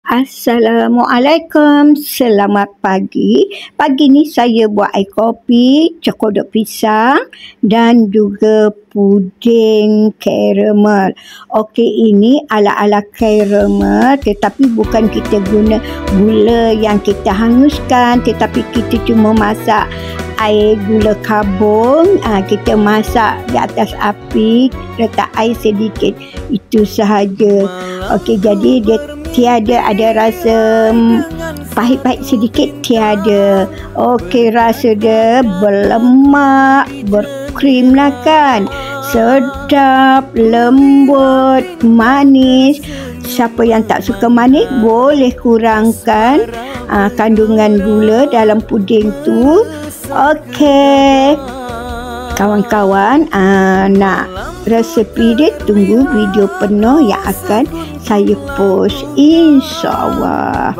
Assalamualaikum, selamat pagi. Pagi ni saya buat air kopi, cokodok pisang dan juga puding karamel. Okey, ini ala-ala karamel tetapi bukan kita guna gula yang kita hanguskan, tetapi kita cuma masak air gula karbon. Kita masak di atas api, letak air sedikit, itu sahaja. Okey, jadi dia tiada ada rasa pahit-pahit sedikit, tiada. Okey, rasa dia berlemak, berkrim lah kan. Sedap, lembut, manis. Siapa yang tak suka manis boleh kurangkan kandungan gula dalam puding tu. Okey, kawan-kawan, nak resepi dia, tunggu video penuh yang akan saya post, insyaAllah.